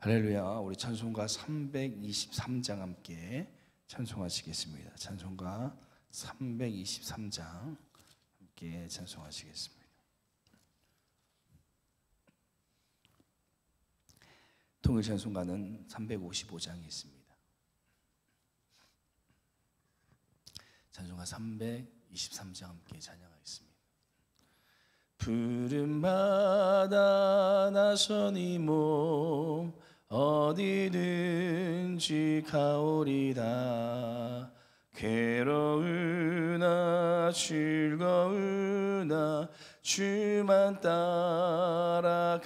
할렐루야. 우리 찬송가 323장 함께 찬송하시겠습니다. 찬송가 323장 함께 찬송하시겠습니다. 통일 찬송가는 355장이 있습니다. 찬송가 323장 함께 찬양하겠습니다. 푸른바다 나서니 몸 어디든지 가오리다. 괴로우나 즐거우나 주만 따라가오리니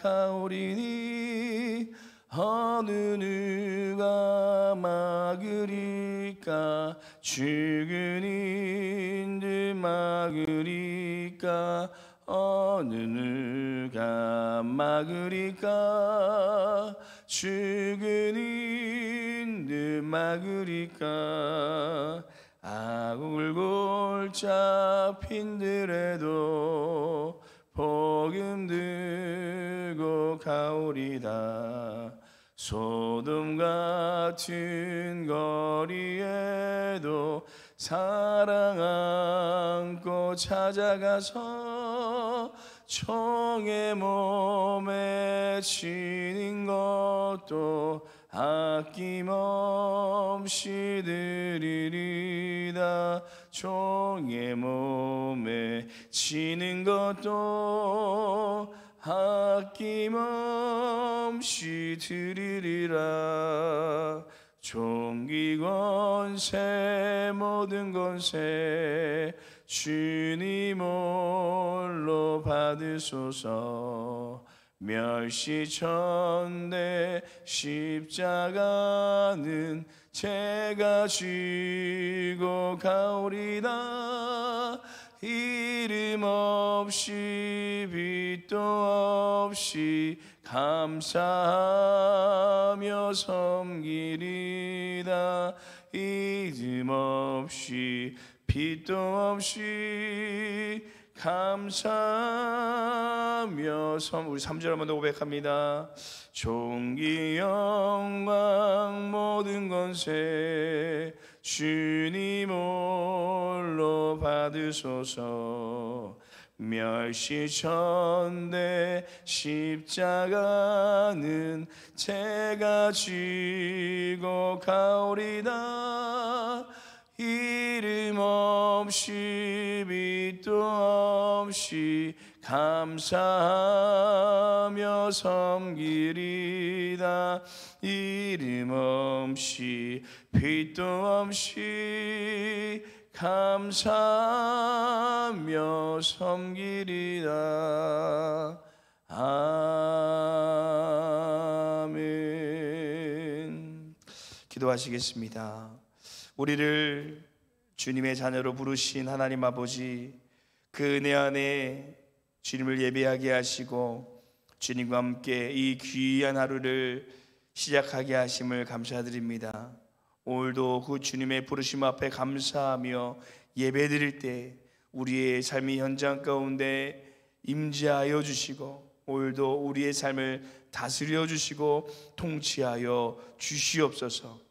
어느 누가 막으리까. 죽은 인들 막으리까. 어느 누가 막으리까. 죽은 인들 막으리까. 악을 골짜 핀들에도 복음 들고 가오리다. 소돔 같은 거리에도 사랑 안고 찾아가서 총의 몸에 치는 것도 아낌없이 드리리다. 총의 몸에 치는 것도 아낌없이 드리리라. 종기 권세 모든 권세 주님 홀로 받으소서. 멸시천대 십자가는 제가 지고 가오리다. 이름 없이 빛도 없이 감사하며 섬기리다. 이름 없이 빛도 없이 감사하며 우리 3절 한번 더 고백합니다. 존귀 영광 모든 권세 주님 홀로 받으소서. 멸시천대 십자가는 제가 지고 가오리다. 이름 없이 빛도 없이 감사하며 섬기리다. 이름 없이 빛도 없이 감사하며 섬기리다. 아멘. 기도하시겠습니다. 우리를 주님의 자녀로 부르신 하나님 아버지, 그 은혜 안에 주님을 예배하게 하시고 주님과 함께 이 귀한 하루를 시작하게 하심을 감사드립니다. 오늘도 그 주님의 부르심 앞에 감사하며 예배드릴 때 우리의 삶의 현장 가운데 임재하여 주시고 오늘도 우리의 삶을 다스려 주시고 통치하여 주시옵소서.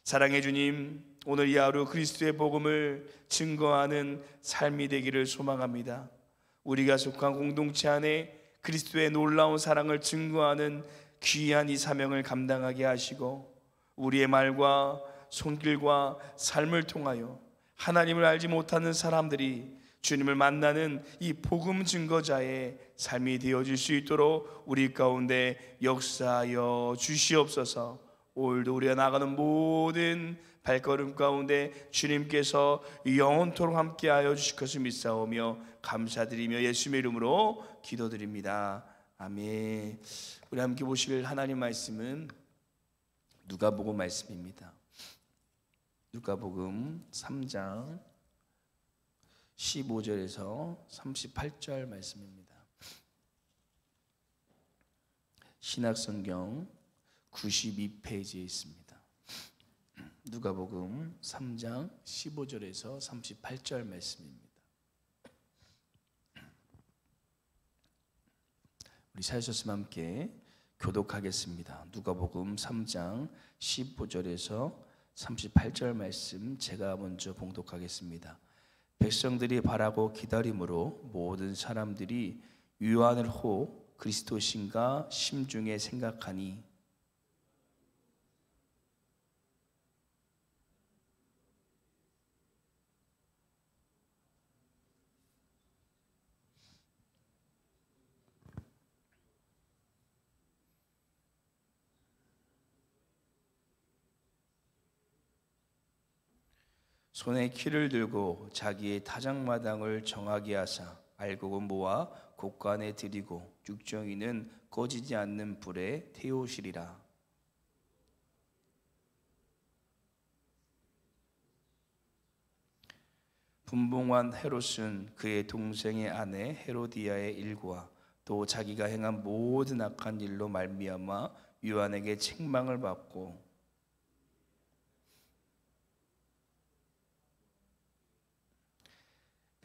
사랑의 주님, 오늘 이 하루 그리스도의 복음을 증거하는 삶이 되기를 소망합니다. 우리가 속한 공동체 안에 그리스도의 놀라운 사랑을 증거하는 귀한 이 사명을 감당하게 하시고 우리의 말과 손길과 삶을 통하여 하나님을 알지 못하는 사람들이 주님을 만나는 이 복음 증거자의 삶이 되어질 수 있도록 우리 가운데 역사하여 주시옵소서. 오늘도 우리가 나가는 모든 발걸음 가운데 주님께서 영원토록 함께하여 주실 것을 믿사오며 감사드리며 예수님의 이름으로 기도드립니다. 아멘. 우리 함께 보실 하나님 말씀은 누가복음 말씀입니다. 누가복음 3장 15절에서 38절 말씀입니다. 신약성경 92페이지에 있습니다. 누가복음 3장 15절에서 38절 말씀입니다. 우리 찾으셨으면 함께 교독하겠습니다. 누가복음 3장 15절에서 38절 말씀 제가 먼저 봉독하겠습니다. 백성들이 바라고 기다림으로 모든 사람들이 요한을 그리스도신가 심중에 생각하니 손에 키를 들고 자기의 타작마당을 정하게 하사 알곡은 모아 곳간에 들이고 육정이는 꺼지지 않는 불에 태우시리라. 분봉한 헤롯은 그의 동생의 아내 헤로디아의 일과 또 자기가 행한 모든 악한 일로 말미암아 요한에게 책망을 받고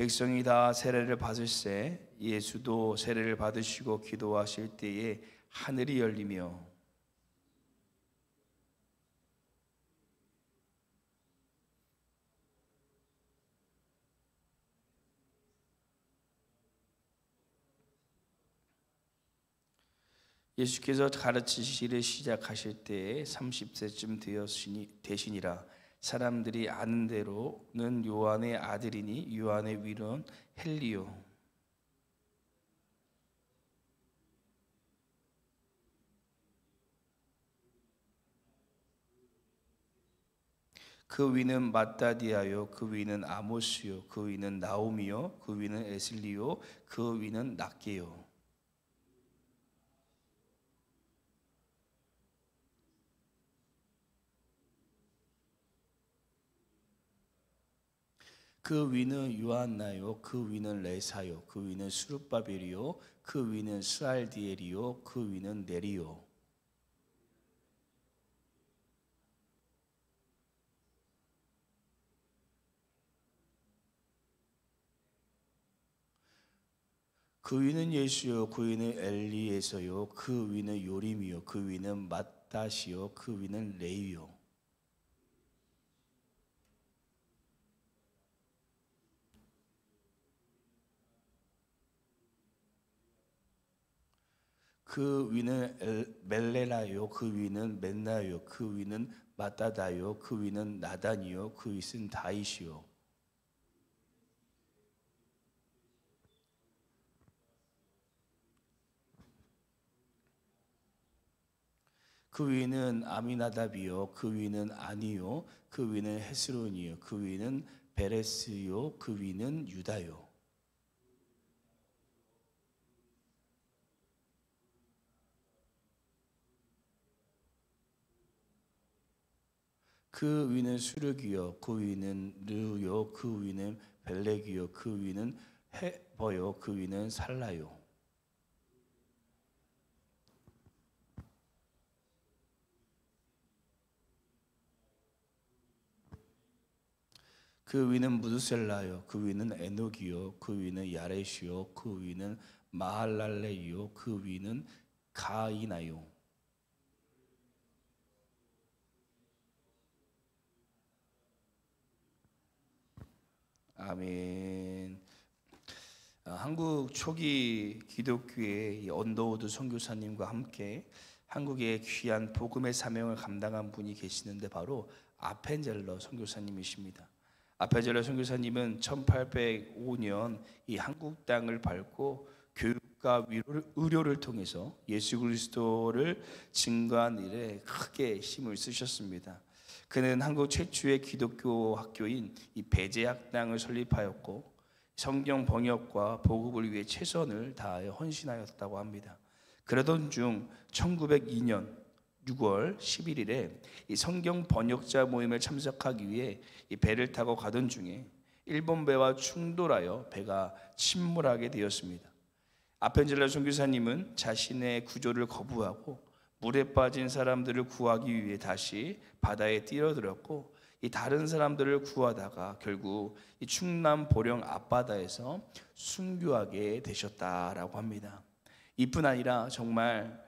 백성이 다 세례를 받을새 예수도 세례를 받으시고 기도하실 때에 하늘이 열리며 예수께서 가르치시기를 시작하실 때에 30세쯤 되시니라. 사람들이 아는 대로는 요한의 아들이니 요한의 위로는 헬리요. 그 위는 마따디아요, 그 위는 아모스요, 그 위는 나오미요, 그 위는 에슬리요, 그 위는 낫게요. 그 위는 요한나요, 그 위는 레사요, 그 위는 수룹바벨이요, 그 위는 스알디엘이요, 그 위는 네리요. 그 위는 예수요, 그 위는 엘리에서요, 그 위는 요림이요, 그 위는 맏다시요, 그 위는 레위요. 그 위는 멜레라요, 그 위는 맨나요, 그 위는 마따다요, 그 위는 나단이요, 그 위는 다이시요. 그 위는 아미나답이요, 그 위는 아니요, 그 위는 헤스론이요, 그 위는 베레스요, 그 위는 유다요. 그 위는 수르기요, 그 위는 르요, 그 위는 벨렉이요, 그 위는 헤버요, 그 위는 살라요. 그 위는 무드셀라요, 그 위는 에녹이요, 그 위는 야렛이요, 그 위는 마할랄레이요, 그 위는 가이나요. 아멘. 한국 초기 기독교의 언더우드 선교사님과 함께 한국의 귀한 복음의 사명을 감당한 분이 계시는데 바로 아펜젤러 선교사님이십니다. 아펜젤러 선교사님은 1805년 이 한국 땅을 밟고 교육과 의료를 통해서 예수 그리스도를 증거한 일에 크게 힘을 쓰셨습니다. 그는 한국 최초의 기독교 학교인 이 배제학당을 설립하였고 성경 번역과 보급을 위해 최선을 다하여 헌신하였다고 합니다. 그러던 중 1902년 6월 11일에 이 성경 번역자 모임에 참석하기 위해 이 배를 타고 가던 중에 일본 배와 충돌하여 배가 침몰하게 되었습니다. 아펜젤러 선교사님은 자신의 구조를 거부하고 물에 빠진 사람들을 구하기 위해 다시 바다에 뛰어들었고 이 다른 사람들을 구하다가 결국 이 충남 보령 앞바다에서 순교하게 되셨다라고 합니다. 이뿐 아니라 정말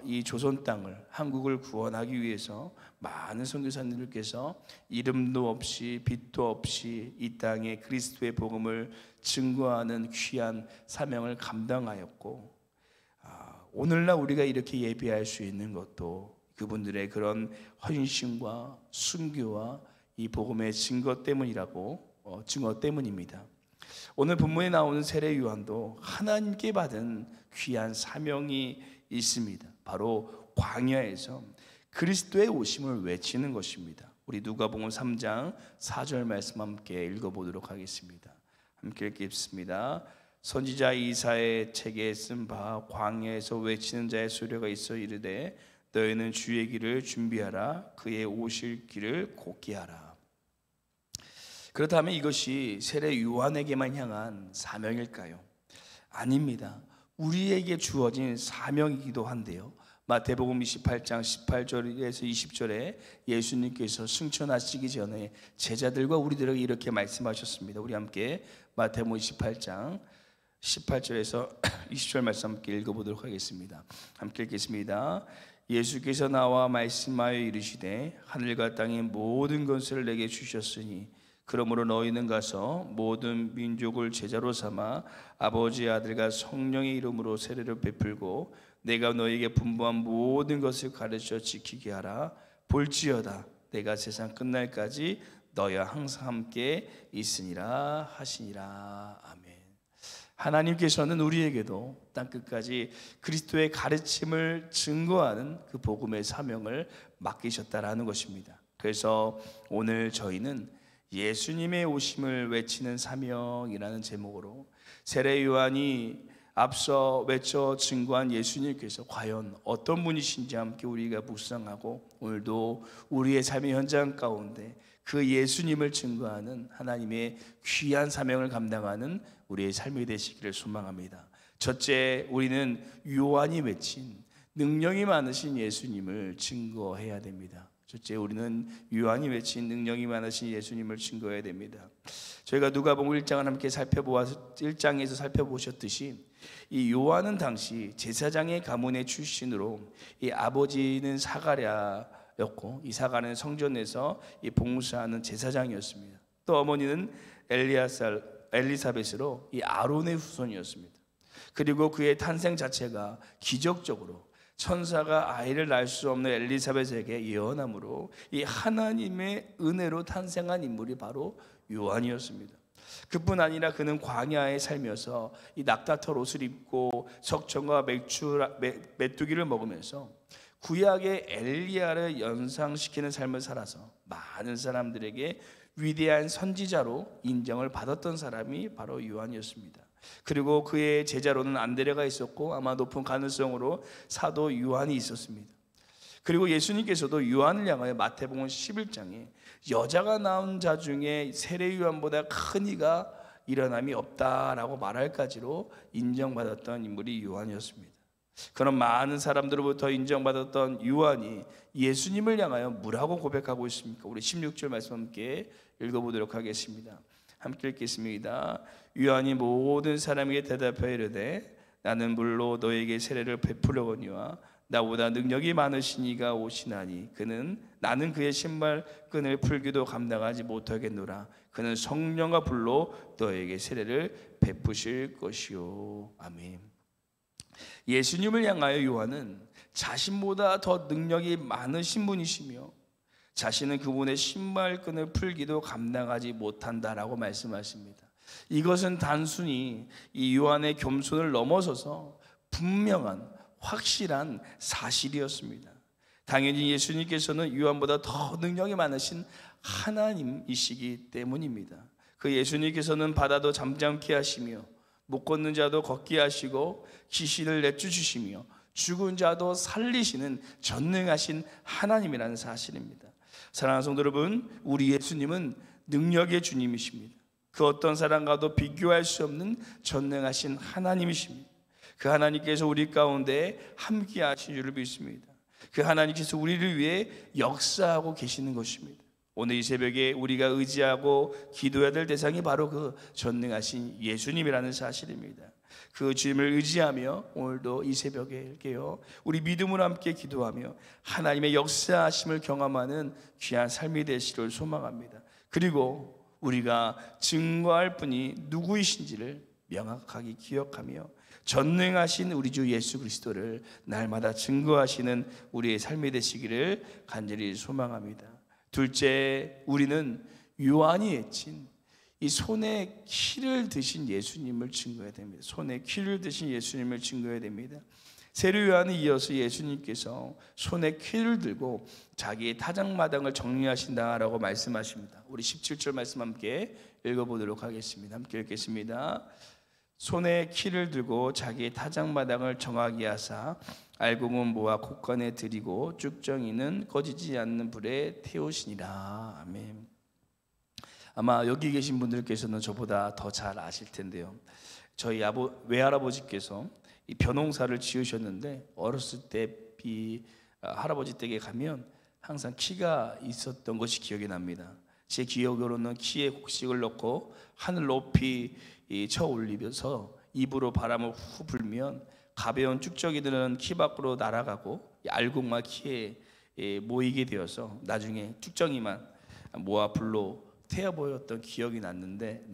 이 조선 땅을, 한국을 구원하기 위해서 많은 선교사님들께서 이름도 없이 빛도 없이 이 땅에 그리스도의 복음을 증거하는 귀한 사명을 감당하였고, 오늘날 우리가 이렇게 예배할 수 있는 것도 그분들의 그런 헌신과 순교와 이 복음의 증거 때문입니다. 오늘 본문에 나오는 세례 요한도 하나님께 받은 귀한 사명이 있습니다. 바로 광야에서 그리스도의 오심을 외치는 것입니다. 우리 누가복음 3장 4절 말씀 함께 읽어보도록 하겠습니다. 함께 읽겠습니다. 선지자 이사야의 책에 쓴 바 광야에서 외치는 자의 소리가 있어 이르되 너희는 주의 길을 준비하라. 그의 오실 길을 곧게 하라. 그렇다면 이것이 세례 요한에게만 향한 사명일까요? 아닙니다. 우리에게 주어진 사명이기도 한데요. 마태복음 28장 18절에서 20절에 예수님께서 승천하시기 전에 제자들과 우리들에게 이렇게 말씀하셨습니다. 우리 함께 마태복음 28장 18절에서 20절 말씀 함께 읽어보도록 하겠습니다. 함께 읽겠습니다. 예수께서 나와 말씀하여 이르시되 하늘과 땅의 모든 것을 내게 주셨으니 그러므로 너희는 가서 모든 민족을 제자로 삼아 아버지, 아들과 성령의 이름으로 세례를 베풀고 내가 너희에게 분부한 모든 것을 가르쳐 지키게 하라. 볼지어다 내가 세상 끝날까지 너희와 항상 함께 있으니라 하시니라. 아멘. 하나님께서는 우리에게도 땅끝까지 그리스도의 가르침을 증거하는 그 복음의 사명을 맡기셨다라는 것입니다. 그래서 오늘 저희는 예수님의 오심을 외치는 사명이라는 제목으로 세례 요한이 앞서 외쳐 증거한 예수님께서 과연 어떤 분이신지 함께 우리가 묵상하고 오늘도 우리의 삶의 현장 가운데 그 예수님을 증거하는 하나님의 귀한 사명을 감당하는 우리의 삶이 되시기를 소망합니다. 첫째, 우리는 요한이 외친 능력이 많으신 예수님을 증거해야 됩니다. 첫째, 우리는 요한이 외친 능력이 많으신 예수님을 증거해야 됩니다. 저희가 누가복음 1장을 함께 1장에서 살펴보셨듯이 이 요한은 당시 제사장의 가문의 출신으로 이 아버지는 사가랴였고 이 사가랴는 성전에서 이 봉사하는 제사장이었습니다. 또 어머니는 엘리사벳으로 이 아론의 후손이었습니다. 그리고 그의 탄생 자체가 기적적으로 천사가 아이를 낳을 수 없는 엘리사벳에게 예언함으로 이 하나님의 은혜로 탄생한 인물이 바로 요한이었습니다. 그뿐 아니라 그는 광야에 살면서 이 낙타털 옷을 입고 석청과 메뚜기를 먹으면서 구약의 엘리야를 연상시키는 삶을 살아서 많은 사람들에게 위대한 선지자로 인정을 받았던 사람이 바로 요한이었습니다. 그리고 그의 제자로는 안드레가 있었고 아마 높은 가능성으로 사도 요한이 있었습니다. 그리고 예수님께서도 요한을 향하여 마태복음 11장에 여자가 낳은 자 중에 세례 요한보다 큰 이가 일어남이 없다라고 말할까지로 인정받았던 인물이 요한이었습니다. 그런 많은 사람들로부터 인정받았던 요한이 예수님을 향하여 뭐라고 고백하고 있습니까? 우리 16절 말씀 함께 읽어보도록 하겠습니다. 함께 읽겠습니다. 요한이 모든 사람에게 대답하여 이르되 나는 물로 너에게 세례를 베풀려거니와 나보다 능력이 많으신 이가 오시나니 나는 그의 신발끈을 풀기도 감당하지 못하겠노라. 그는 성령과 불로 너에게 세례를 베푸실 것이요. 아멘. 예수님을 향하여 요한은 자신보다 더 능력이 많으신 분이시며 자신은 그분의 신발끈을 풀기도 감당하지 못한다라고 말씀하십니다. 이것은 단순히 이 요한의 겸손을 넘어서서 분명한 확실한 사실이었습니다. 당연히 예수님께서는 요한보다 더 능력이 많으신 하나님이시기 때문입니다. 그 예수님께서는 바다도 잠잠케 하시며 못 걷는 자도 걷게 하시고 귀신을 내쫓으시며 죽은 자도 살리시는 전능하신 하나님이라는 사실입니다. 사랑하는 성도 여러분, 우리 예수님은 능력의 주님이십니다. 그 어떤 사람과도 비교할 수 없는 전능하신 하나님이십니다. 그 하나님께서 우리 가운데 함께 하신 줄을 믿습니다. 그 하나님께서 우리를 위해 역사하고 계시는 것입니다. 오늘 이 새벽에 우리가 의지하고 기도해야 될 대상이 바로 그 전능하신 예수님이라는 사실입니다. 그 주님을 의지하며 오늘도 이 새벽에 깨어 우리 믿음으로 함께 기도하며 하나님의 역사하심을 경험하는 귀한 삶이 되시기를 소망합니다. 그리고 우리가 증거할 분이 누구이신지를 명확하게 기억하며 전능하신 우리 주 예수 그리스도를 날마다 증거하시는 우리의 삶이 되시기를 간절히 소망합니다. 둘째, 우리는 요한이 외친 이 손에 키를 드신 예수님을 증거해야 됩니다. 손에 키를 드신 예수님을 증거해야 됩니다. 세례 요한에 이어서 예수님께서 손에 키를 들고 자기의 타작마당을 정리하신다라고 말씀하십니다. 우리 17절 말씀 함께 읽어보도록 하겠습니다. 함께 읽겠습니다. 손에 키를 들고 자기의 타작마당을 정하게 하사 알곡은 모아 곳간에 들이고 쭉정이는 꺼지지 않는 불에 태우시니라. 아멘. 아마 여기 계신 분들께서는 저보다 더 잘 아실 텐데요, 저희 외할아버지께서 이 벼농사를 지으셨는데 어렸을 때 할아버지 댁에 가면 항상 키가 있었던 것이 기억이 납니다. 제 기억으로는 키에 곡식을 넣고 하늘 높이 쳐 올리면서 입으로 바람을 후 불면 가벼운 쭉정이들은 키 밖으로 날아가고 알곡만 키에 모이게 되어서 나중에 쭉정이만 모아 불로 태워 보였던 기억이 나는데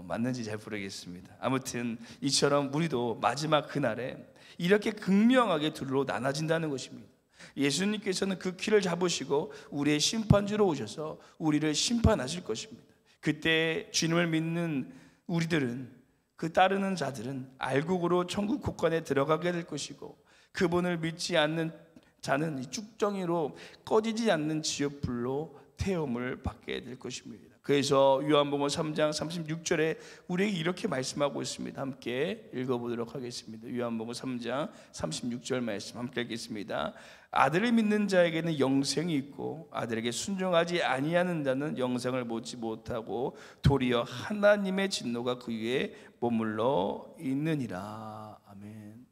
맞는지 잘 모르겠습니다. 아무튼 이처럼 우리도 마지막 그날에 이렇게 극명하게 둘로 나눠진다는 것입니다. 예수님께서는 그 키를 잡으시고 우리의 심판주로 오셔서 우리를 심판하실 것입니다. 그때 주님을 믿는 우리들은, 그 따르는 자들은 알곡으로 천국 곳간에 들어가게 될 것이고, 그분을 믿지 않는 자는 쭉정이로 꺼지지 않는 지옥불로 태움을 받게 될 것입니다. 그래서 요한복음 3장 36절에 우리에게 이렇게 말씀하고 있습니다. 함께 읽어보도록 하겠습니다. 요한복음 3장 36절 말씀 함께 읽겠습니다. 아들을 믿는 자에게는 영생이 있고 아들에게 순종하지 아니하는 자는 영생을 보지 못하고 도리어 하나님의 진노가 그 위에 머물러 있느니라. 아멘.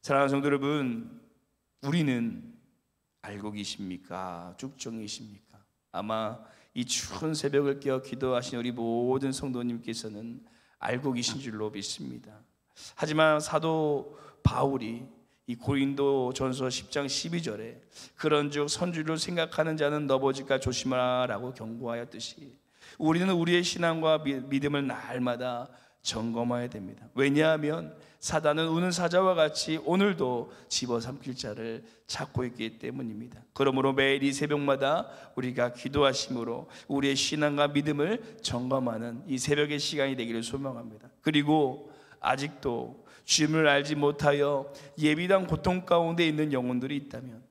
사랑하는 성도 여러분, 우리는 알곡이십니까? 쭉정이십니까? 아마 이 추운 새벽을 깨어 기도하신 우리 모든 성도님께서는 알곡이신 줄로 믿습니다. 하지만 사도 바울이 이 고린도 전서 10장 12절에 그런즉 선주를 생각하는 자는 넘어질까 조심하라고 경고하였듯이 우리는 우리의 신앙과 믿음을 날마다 점검해야 됩니다. 왜냐하면 사단은 우는 사자와 같이 오늘도 집어삼킬 자를 찾고 있기 때문입니다. 그러므로 매일 이 새벽마다 우리가 기도하심으로 우리의 신앙과 믿음을 점검하는 이 새벽의 시간이 되기를 소망합니다. 그리고 아직도 주님을 알지 못하여 예비당 고통 가운데 있는 영혼들이 있다면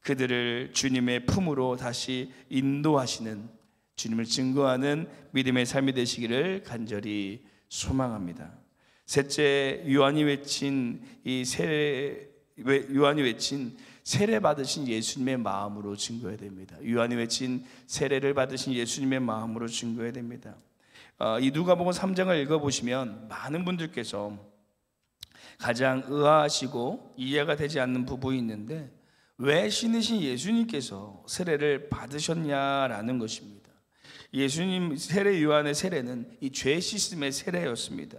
그들을 주님의 품으로 다시 인도하시는, 주님을 증거하는 믿음의 삶이 되시기를 간절히 소망합니다. 셋째, 요한이 외친 세례 받으신 예수님의 마음으로 증거해야 됩니다. 요한이 외친 세례를 받으신 예수님의 마음으로 증거해야 됩니다. 이 누가복음 3장을 읽어보시면 많은 분들께서 가장 의아하시고 이해가 되지 않는 부분이 있는데 왜 신이신 예수님께서 세례를 받으셨냐라는 것입니다. 예수님 세례 요한의 세례는 이 죄 씻음의 세례였습니다.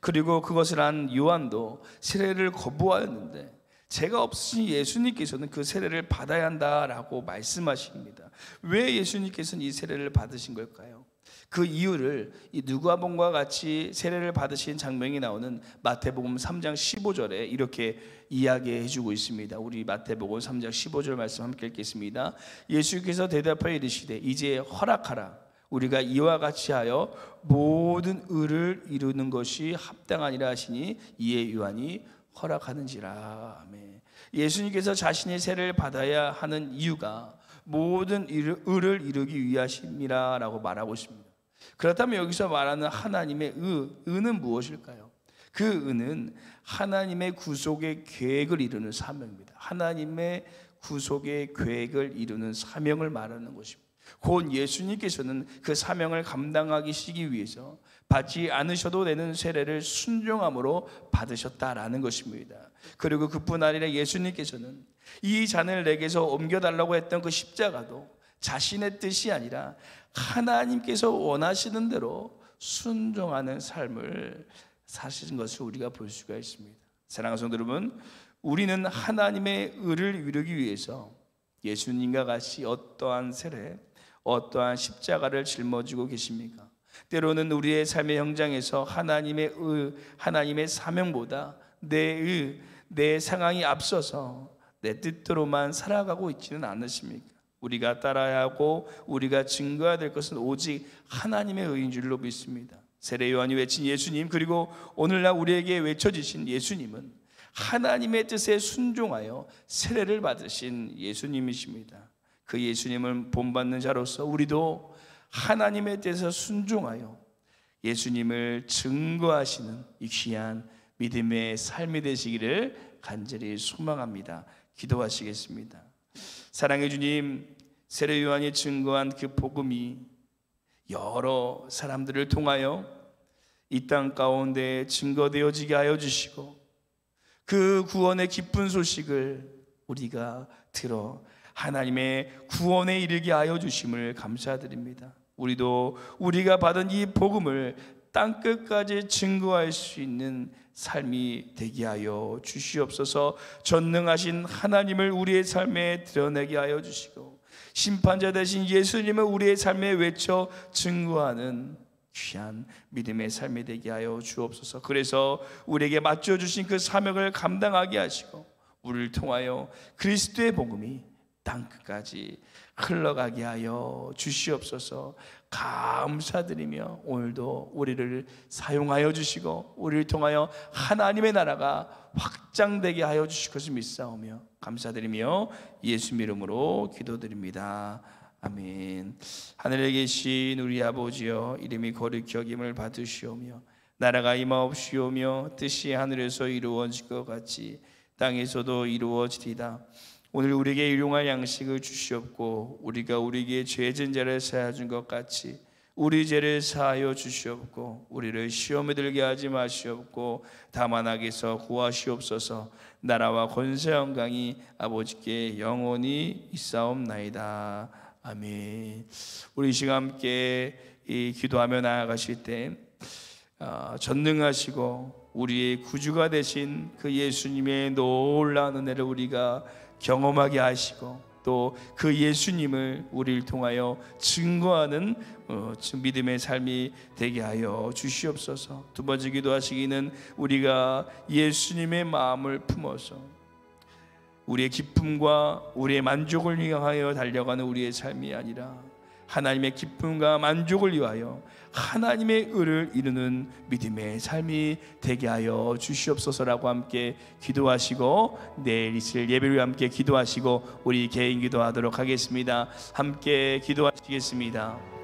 그리고 그것을 한 요한도 세례를 거부하였는데 죄가 없으신 예수님께서는 그 세례를 받아야 한다라고 말씀하십니다. 왜 예수님께서는 이 세례를 받으신 걸까요? 그 이유를 이 누가복음과 같이 세례를 받으신 장면이 나오는 마태복음 3장 15절에 이렇게 이야기해 주고 있습니다. 우리 마태복음 3장 15절 말씀 함께 읽겠습니다. 예수께서 대답하여 이르시되 이제 허락하라. 우리가 이와 같이 하여 모든 의를 이루는 것이 합당하니라 하시니 이에 요한이 허락하는지라. 아멘. 예수님께서 자신의 세례를 받아야 하는 이유가 모든 의를 이루기 위하심이라 라고 말하고 있습니다. 그렇다면 여기서 말하는 하나님의 의는 무엇일까요? 그 의는 하나님의 구속의 계획을 이루는 사명입니다. 하나님의 구속의 계획을 이루는 사명을 말하는 것입니다. 곧 예수님께서는 그 사명을 감당하시기 위해서 받지 않으셔도 되는 세례를 순종함으로 받으셨다라는 것입니다. 그리고 그뿐 아니라 예수님께서는 이 잔을 내게서 옮겨달라고 했던 그 십자가도 자신의 뜻이 아니라 하나님께서 원하시는 대로 순종하는 삶을 사신 것을 우리가 볼 수가 있습니다. 사랑하는 성도 여러분, 우리는 하나님의 의를 이루기 위해서 예수님과 같이 어떠한 세례, 어떠한 십자가를 짊어지고 계십니까? 때로는 우리의 삶의 현장에서 하나님의 사명보다 내 상황이 앞서서 내 뜻대로만 살아가고 있지는 않으십니까? 우리가 따라야 하고 우리가 증거해야 될 것은 오직 하나님의 의인 줄로 믿습니다. 세례 요한이 외친 예수님, 그리고 오늘날 우리에게 외쳐지신 예수님은 하나님의 뜻에 순종하여 세례를 받으신 예수님이십니다. 그 예수님을 본받는 자로서 우리도 하나님의 뜻에 순종하여 예수님을 증거하시는 이 귀한 믿음의 삶이 되시기를 간절히 소망합니다. 기도하시겠습니다. 사랑의 주님, 세례 요한이 증거한 그 복음이 여러 사람들을 통하여 이 땅 가운데 증거되어지게 하여 주시고 그 구원의 기쁜 소식을 우리가 들어 하나님의 구원에 이르게 하여 주심을 감사드립니다. 우리도 우리가 받은 이 복음을 땅끝까지 증거할 수 있는 삶이 되게 하여 주시옵소서. 전능하신 하나님을 우리의 삶에 드러내게 하여 주시고 심판자 되신 예수님을 우리의 삶에 외쳐 증거하는 귀한 믿음의 삶이 되게 하여 주옵소서. 그래서 우리에게 맡겨주신 그 사명을 감당하게 하시고 우리를 통하여 그리스도의 복음이 땅끝까지 흘러가게 하여 주시옵소서. 감사드리며 오늘도 우리를 사용하여 주시고 우리를 통하여 하나님의 나라가 확장되게 하여 주실 것을 믿사오며 감사드리며 예수 이름으로 기도드립니다. 아멘. 하늘에 계신 우리 아버지여, 이름이 거룩히 여김을 받으시오며 나라가 임하옵시오며 뜻이 하늘에서 이루어질 것 같이 땅에서도 이루어지리다. 오늘 우리에게 일용할 양식을 주시옵고 우리가 우리에게 죄진 자를 사하여 준 것 같이 우리 죄를 사하여 주시옵고 우리를 시험에 들게 하지 마시옵고 다만 악에서 구하시옵소서. 나라와 권세 영광이 아버지께 영원히 있사옵나이다. 아멘. 우리 이 시간 함께 기도하며 나아가실 때 전능하시고 우리의 구주가 되신 그 예수님의 놀라운 은혜를 우리가 경험하게 하시고 또 그 예수님을 우리를 통하여 증거하는 믿음의 삶이 되게 하여 주시옵소서. 두 번째 기도하시기는 우리가 예수님의 마음을 품어서 우리의 기쁨과 우리의 만족을 위하여 달려가는 우리의 삶이 아니라 하나님의 기쁨과 만족을 위하여 하나님의 의를 이루는 믿음의 삶이 되게 하여 주시옵소서라고 함께 기도하시고 내일 있을 예배를 함께 기도하시고 우리 개인 기도하도록 하겠습니다. 함께 기도하시겠습니다.